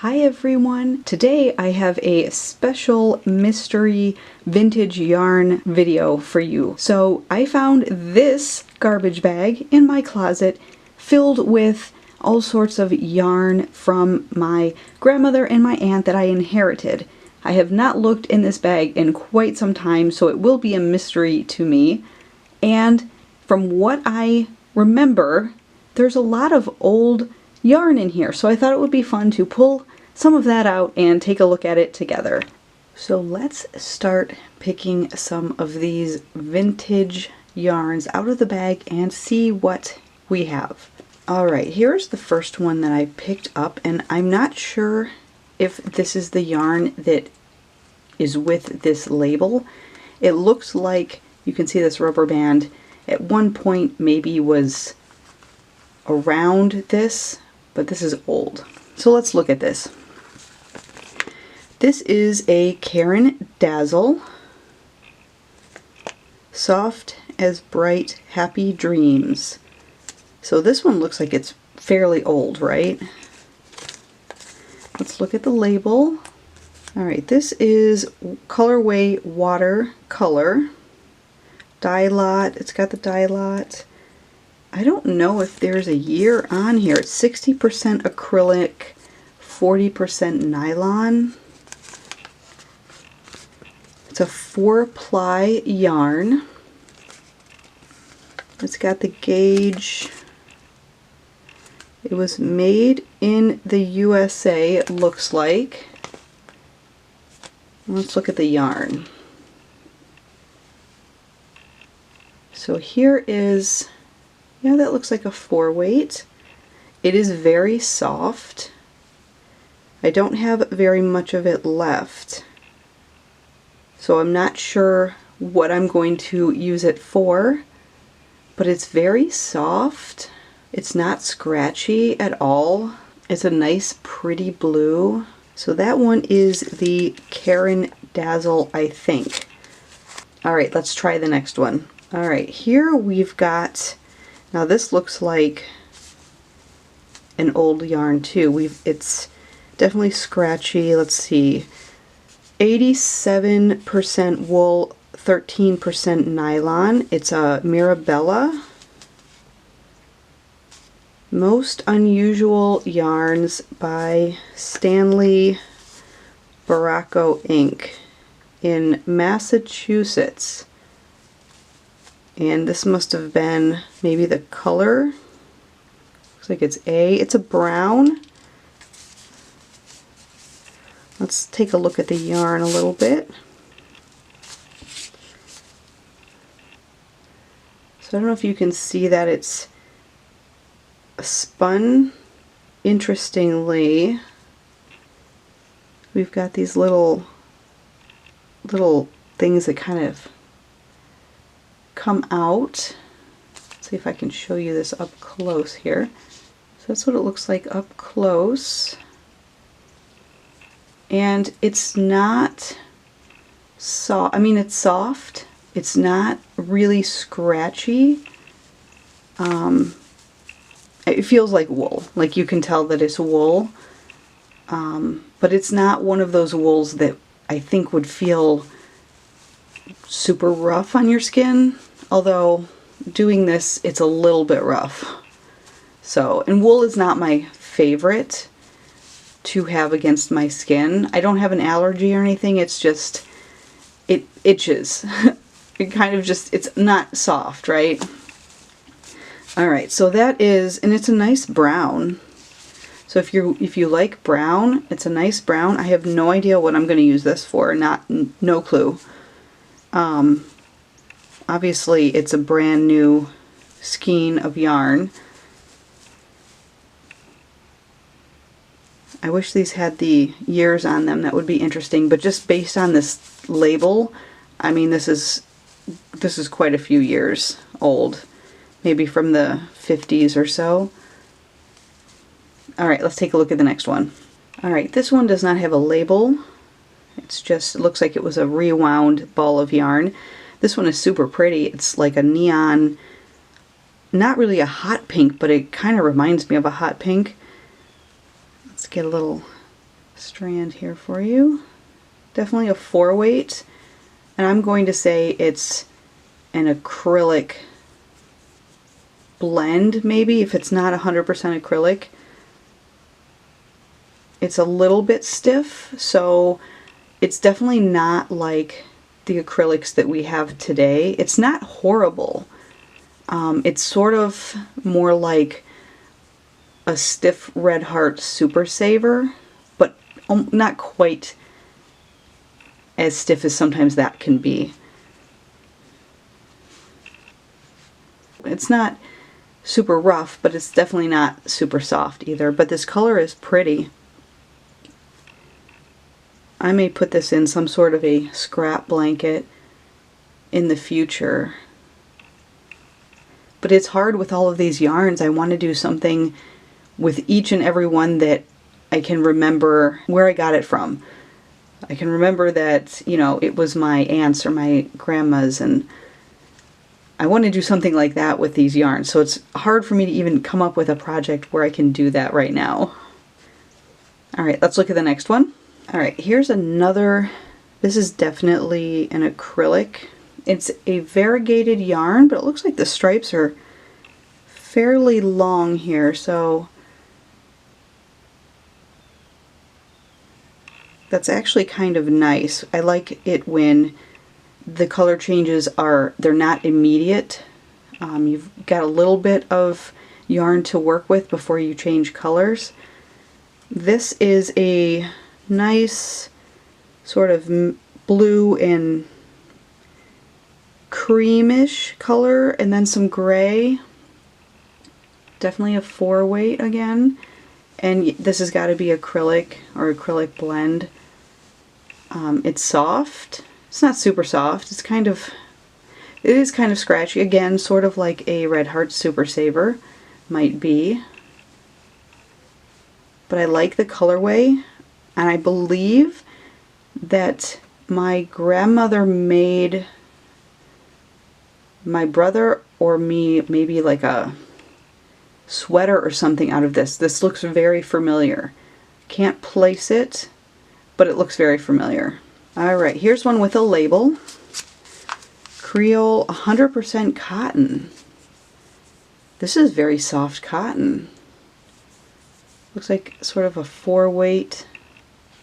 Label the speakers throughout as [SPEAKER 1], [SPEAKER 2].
[SPEAKER 1] Hi everyone! Today I have a special mystery vintage yarn video for you. So I found this garbage bag in my closet filled with all sorts of yarn from my grandmother and my aunt that I inherited. I have not looked in this bag in quite some time, so it will be a mystery to me. And from what I remember, there's a lot of old yarn in here, so I thought it would be fun to pull some of that out and take a look at it together. So let's start picking some of these vintage yarns out of the bag and see what we have. Alright, here's the first one that I picked up, and I'm not sure if this is the yarn that is with this label. It looks like, you can see this rubber band, at one point maybe was around this, but this is old. So let's look at this. This is a Caron Dazzle, Soft as Bright Happy Dreams. So this one looks like it's fairly old, right? Let's look at the label. Alright, this is Colorway Watercolor. Dye lot, it's got the dye lot. I don't know if there's a year on here. It's 60% acrylic, 40% nylon. It's a 4-ply yarn. It's got the gauge. It was made in the USA, it looks like. Let's look at the yarn. So here is, yeah, that looks like a 4-weight. It is very soft. I don't have very much of it left, so I'm not sure what I'm going to use it for, but it's very soft. It's not scratchy at all. It's a nice pretty blue. So that one is the Caron Dazzle, I think. Alright, let's try the next one. Alright, here we've got, now this looks like an old yarn too. It's definitely scratchy. Let's see. 87% wool, 13% nylon. It's a Mirabella. Most Unusual Yarns by Stanley Baracco Inc. in Massachusetts. And this must have been maybe the color. Looks like it's A. It's a brown. Let's take a look at the yarn a little bit. So I don't know if you can see that it's spun interestingly. We've got these little things that kind of come out. Let's see if I can show you this up close here. So that's what it looks like up close. And it's not soft. I mean, it's soft. It's not really scratchy. It feels like wool. Like you can tell that it's wool. But it's not one of those wools that I think would feel super rough on your skin. Although doing this, it's a little bit rough. So, and wool is not my favorite to have against my skin. I don't have an allergy or anything, it's just, it itches. It kind of just, it's not soft, right? Alright, so that is, and it's a nice brown. So if you like brown, it's a nice brown. I have no idea what I'm going to use this for, no clue. Obviously it's a brand new skein of yarn. I wish these had the years on them. That would be interesting, but just based on this label, I mean, this is quite a few years old, maybe from the 50s or so. Alright, let's take a look at the next one. Alright, this one does not have a label. It's just, it looks like it was a rewound ball of yarn. This one is super pretty. It's like a neon, not really a hot pink, but it kind of reminds me of a hot pink. Let's get a little strand here for you. Definitely a 4-weight, and I'm going to say it's an acrylic blend, maybe, if it's not 100% acrylic. It's a little bit stiff, so it's definitely not like the acrylics that we have today. It's not horrible. It's sort of more like a stiff Red Heart Super Saver, but not quite as stiff as sometimes that can be. It's not super rough, but it's definitely not super soft either. But this color is pretty. I may put this in some sort of a scrap blanket in the future. But it's hard with all of these yarns. I want to do something with each and every one that I can remember where I got it from. I can remember that, you know, it was my aunt's or my grandma's, and I want to do something like that with these yarns. So it's hard for me to even come up with a project where I can do that right now. Alright, let's look at the next one. Alright, here's another, this is definitely an acrylic. It's a variegated yarn, but it looks like the stripes are fairly long here, so that's actually kind of nice. I like it when the color changes they're not immediate. You've got a little bit of yarn to work with before you change colors. This is a nice sort of blue and creamish color, and then some gray. Definitely a 4-weight again, and this has got to be acrylic or acrylic blend. It's soft. It's not super soft. It is kind of scratchy again, sort of like a Red Heart Super Saver might be. But I like the colorway, and I believe that my grandmother made my brother or me maybe like a sweater or something out of this. This looks very familiar. Can't place it, but it looks very familiar. Alright, here's one with a label. Creole 100% cotton. This is very soft cotton. Looks like sort of a 4-weight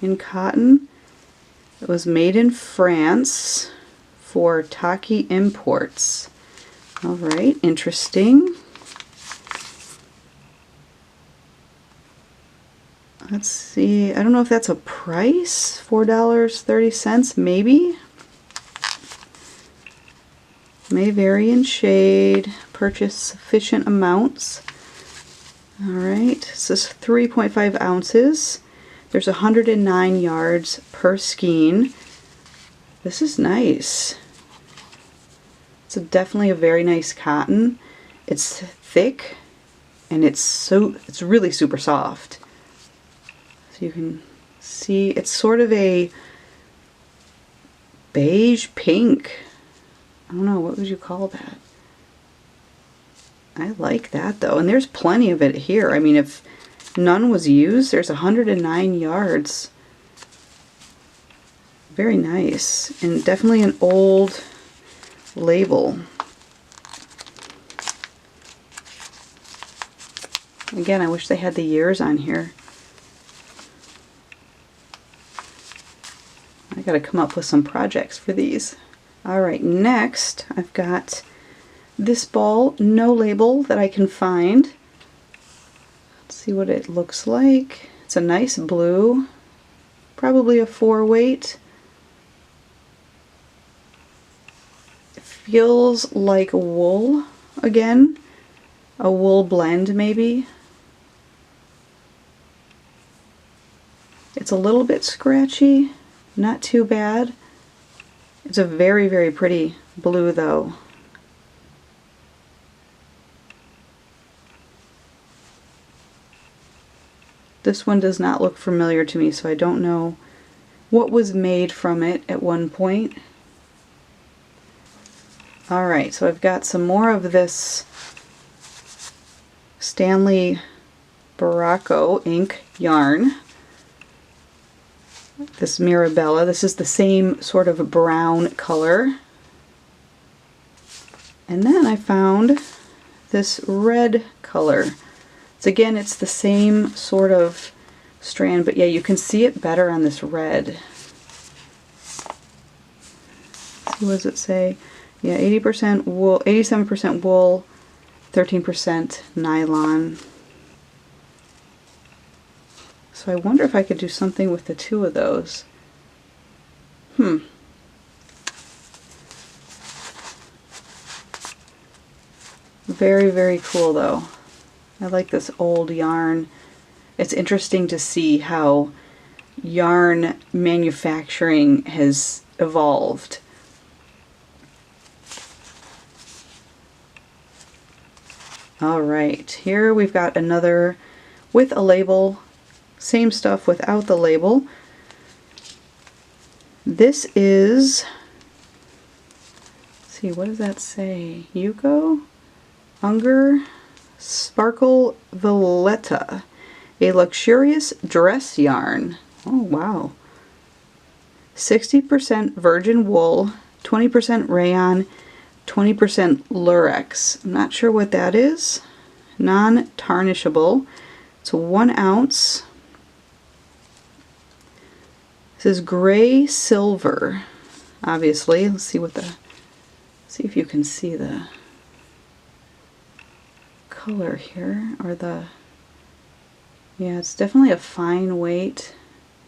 [SPEAKER 1] in cotton. It was made in France for Taki Imports. Alright, interesting. Let's see, I don't know if that's a price, $4.30 maybe. May vary in shade, purchase sufficient amounts. Alright, this is 3.5 ounces. There's 109 yards per skein. This is nice. It's definitely a very nice cotton. It's thick and it's really super soft. So you can see it's sort of a beige pink. I don't know, what would you call that? I like that though, and there's plenty of it here. I mean, if none was used, there's 109 yards. Very nice, and definitely an old label. Again, I wish they had the years on here. I gotta come up with some projects for these. Alright, next I've got this ball, no label that I can find. Let's see what it looks like. It's a nice blue, probably a 4-weight. It feels like wool again, a wool blend maybe. It's a little bit scratchy, not too bad. It's a very, very pretty blue though. This one does not look familiar to me, so I don't know what was made from it at one point. Alright, so I've got some more of this Stanley Baracco ink yarn. this Mirabella. This is the same sort of brown color. And then I found this red color. So again, it's the same sort of strand, but yeah, you can see it better on this red. So what does it say? Yeah, 80% wool, 87% wool, 13% nylon. So I wonder if I could do something with the two of those. Very, very cool though. I like this old yarn. It's interesting to see how yarn manufacturing has evolved. Alright, here we've got another with a label. Same stuff without the label. This is, let's see, what does that say? Yuko? Unger Sparkle Valletta, a luxurious dress yarn. Oh wow. 60% virgin wool, 20% rayon, 20% lurex. I'm not sure what that is. Non-tarnishable. It's 1 ounce. This is gray silver, obviously. Let's see if you can see the color here, or yeah, it's definitely a fine weight.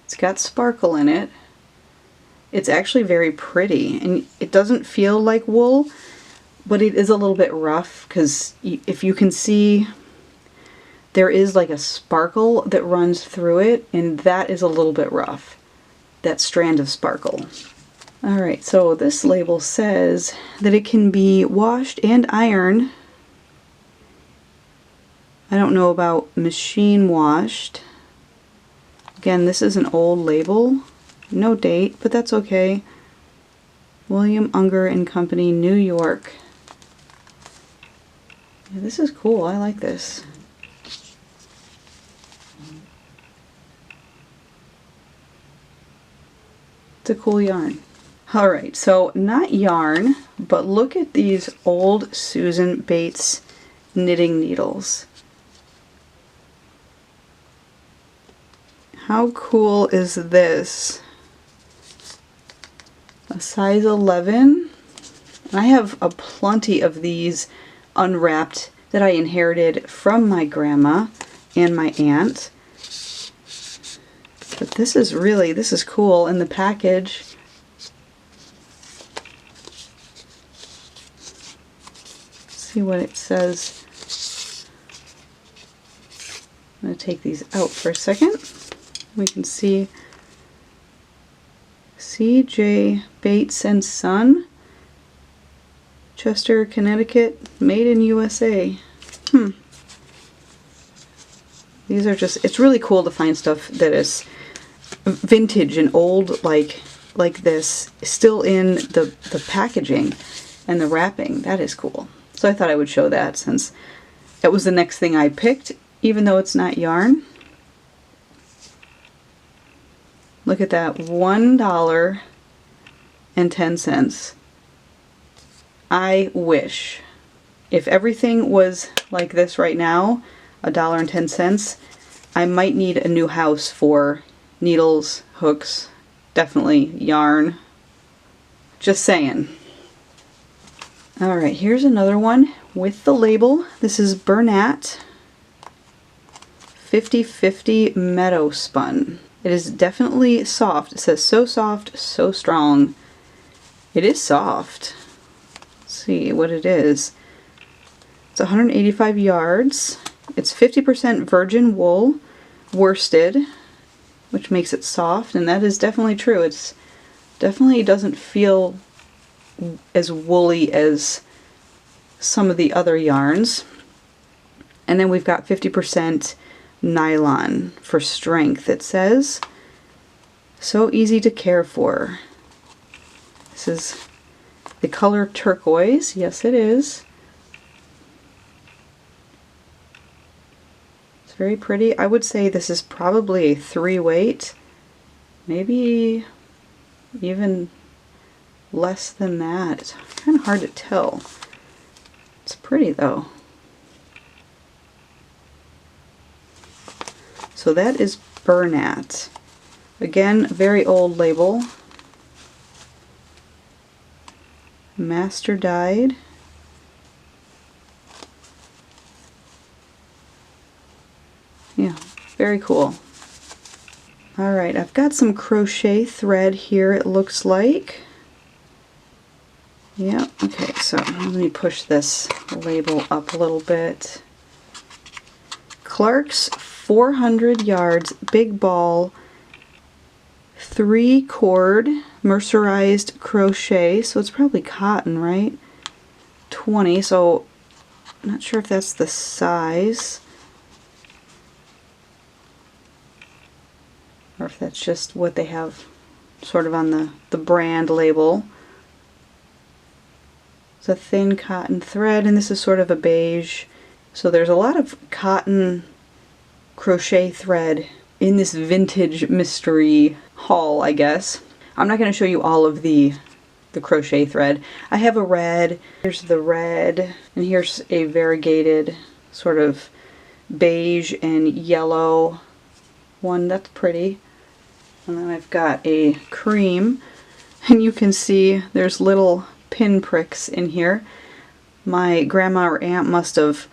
[SPEAKER 1] It's got sparkle in it. It's actually very pretty, and it doesn't feel like wool, but it is a little bit rough, because if you can see, there is like a sparkle that runs through it, and that is a little bit rough, that strand of sparkle. Alright, so this label says that it can be washed and ironed. I don't know about machine washed. Again, this is an old label. No date, but that's okay. William Unger and Company, New York. Yeah, this is cool. I like this. It's a cool yarn. Alright, so not yarn, but look at these old Susan Bates knitting needles. How cool is this? A size 11. I have a plenty of these unwrapped that I inherited from my grandma and my aunt. But this is cool in the package. Let's see what it says. I'm going to take these out for a second. We can see C.J. Bates and Son, Chester, Connecticut, made in USA. These are just, it's really cool to find stuff that is vintage and old like this, still in the packaging and the wrapping. That is cool. So I thought I would show that, since that was the next thing I picked, even though it's not yarn. Look at that, $1.10. I wish. If everything was like this right now, $1.10, I might need a new house for needles, hooks, definitely yarn. Just saying. Alright, here's another one with the label. This is Bernat 50/50 Meadow Spun. It is definitely soft. It says so soft, so strong. It is soft. Let's see what it is. It's 185 yards. It's 50% virgin wool, worsted, which makes it soft, and that is definitely true. It's definitely doesn't feel as woolly as some of the other yarns. And then we've got 50% nylon for strength, it says. So easy to care for. This is the color turquoise. Yes, it is. It's very pretty. I would say this is probably a 3 weight. maybe even less than that. It's kind of hard to tell. It's pretty though. So that is Bernat. Again, very old label. Master dyed. Yeah, very cool. Alright, I've got some crochet thread here, it looks like. Yeah, okay, so let me push this label up a little bit. Clark's 400 yards big ball 3-cord mercerized crochet, so it's probably cotton, right? 20, so I'm not sure if that's the size or if that's just what they have sort of on the brand label. It's a thin cotton thread, and this is sort of a beige. So there's a lot of cotton crochet thread in this vintage mystery haul, I guess. I'm not going to show you all of the crochet thread. I have a red, here's the red, and here's a variegated sort of beige and yellow one. That's pretty. And then I've got a cream, and you can see there's little pin pricks in here. My grandma or aunt must have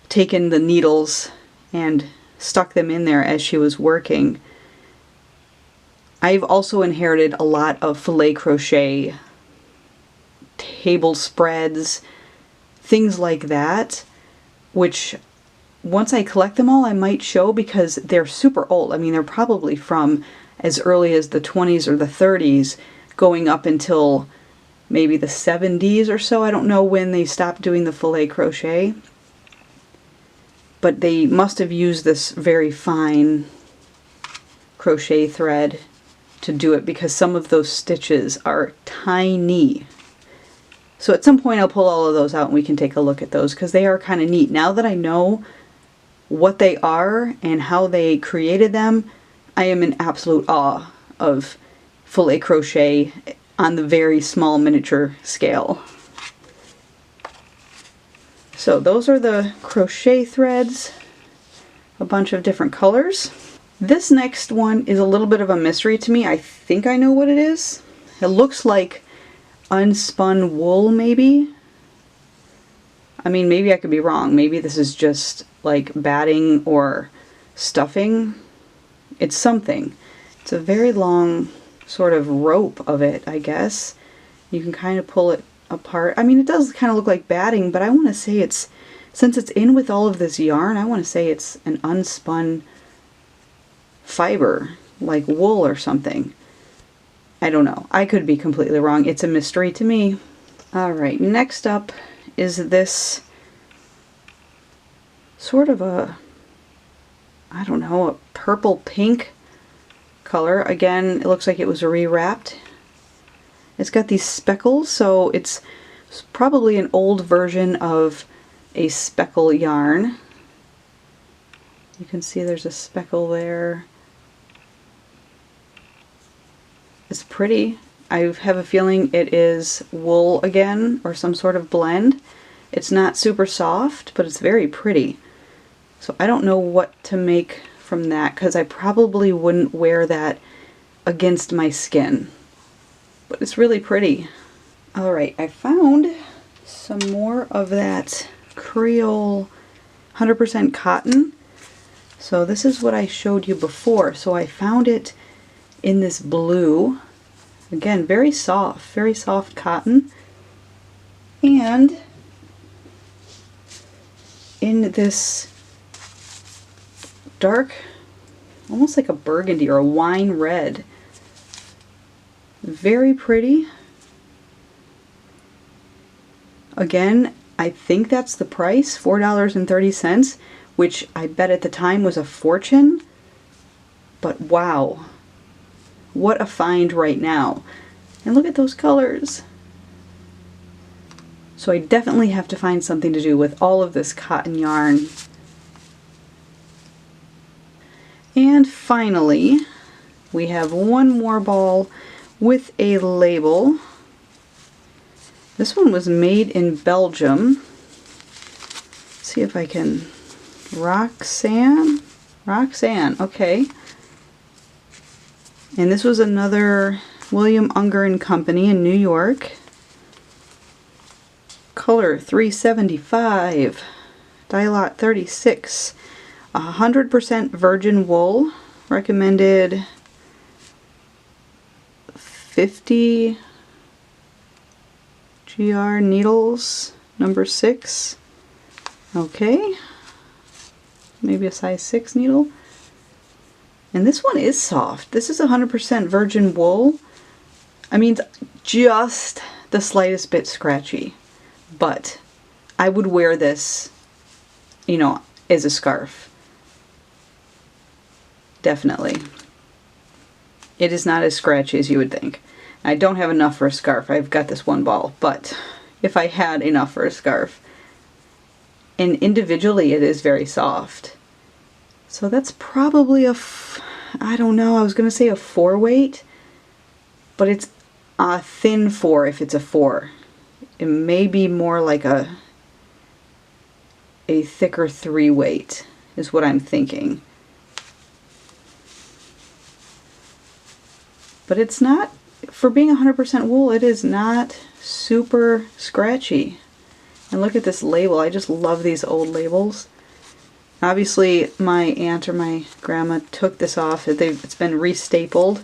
[SPEAKER 1] taken the needles and stuck them in there as she was working. I've also inherited a lot of filet crochet table spreads, things like that, which once I collect them all I might show because they're super old. I mean, they're probably from as early as the 20s or the 30s going up until maybe the 70s or so. I don't know when they stopped doing the filet crochet, but they must have used this very fine crochet thread to do it because some of those stitches are tiny. So at some point I'll pull all of those out and we can take a look at those because they are kind of neat. Now that I know what they are and how they created them, I am in absolute awe of filet crochet on the very small miniature scale. So those are the crochet threads, a bunch of different colors. This next one is a little bit of a mystery to me. I think I know what it is. It looks like unspun wool, maybe. I mean, maybe I could be wrong. Maybe this is just like batting or stuffing. It's something. It's a very long sort of rope of it, I guess. You can kind of pull it apart. I mean, it does kind of look like batting, but I want to say it's, since it's in with all of this yarn, I want to say it's an unspun fiber, like wool or something. I don't know. I could be completely wrong. It's a mystery to me. Alright, next up is this sort of a, I don't know, a purple pink color. Again, it looks like it was rewrapped. It's got these speckles, so it's probably an old version of a speckle yarn. You can see there's a speckle there. It's pretty. I have a feeling it is wool again, or some sort of blend. It's not super soft, but it's very pretty. So I don't know what to make from that, because I probably wouldn't wear that against my skin. But it's really pretty. Alright, I found some more of that Creole 100% cotton. So this is what I showed you before. So I found it in this blue. Again, very soft cotton. And in this dark, almost like a burgundy or a wine red. Very pretty. Again, I think that's the price, $4.30, which I bet at the time was a fortune. But wow, what a find right now. And look at those colors. So I definitely have to find something to do with all of this cotton yarn. And finally, we have one more ball with a label. This one was made in Belgium. Let's see if I can... Roxanne? Roxanne, okay. And this was another William Unger & Company in New York. Color 375. Dye lot 36. 100% virgin wool. Recommended 50 GR needles, number 6. Okay. Maybe a size 6 needle. And this one is soft. This is 100% virgin wool. I mean, just the slightest bit scratchy. But I would wear this, you know, as a scarf. Definitely. It is not as scratchy as you would think. I don't have enough for a scarf. I've got this one ball, but if I had enough for a scarf. And individually it is very soft. So that's probably I don't know, I was going to say a 4 weight, but it's a thin 4 if it's a 4. It may be more like a thicker 3 weight is what I'm thinking. But it's not, for being 100% wool, it is not super scratchy. And look at this label. I just love these old labels. Obviously my aunt or my grandma took this off. It's been restapled,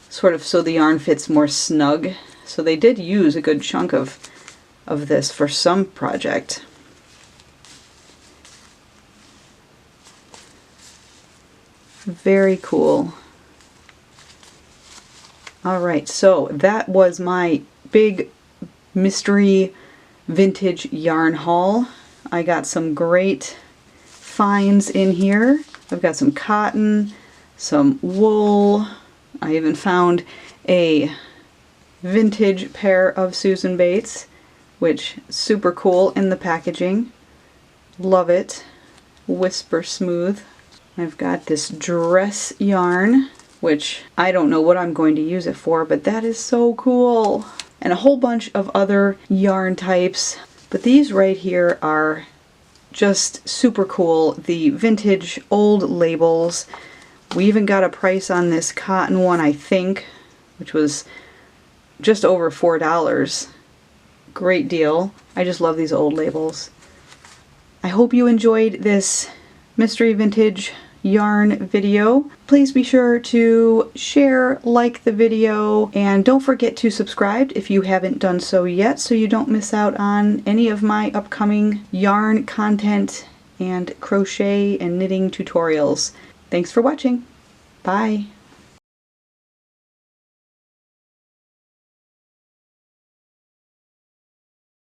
[SPEAKER 1] sort of so the yarn fits more snug. So they did use a good chunk of this for some project. Very cool. Alright, so that was my big mystery vintage yarn haul. I got some great finds in here. I've got some cotton, some wool. I even found a vintage pair of Susan Bates, which is super cool in the packaging. Love it. Whisper Smooth. I've got this dress yarn, which I don't know what I'm going to use it for, but that is so cool. And a whole bunch of other yarn types, but these right here are just super cool. The vintage old labels. We even got a price on this cotton one, I think, which was just over $4. Great deal. I just love these old labels. I hope you enjoyed this mystery vintage yarn video. Please be sure to share, like the video, and don't forget to subscribe if you haven't done so yet so you don't miss out on any of my upcoming yarn content and crochet and knitting tutorials. Thanks for watching. Bye.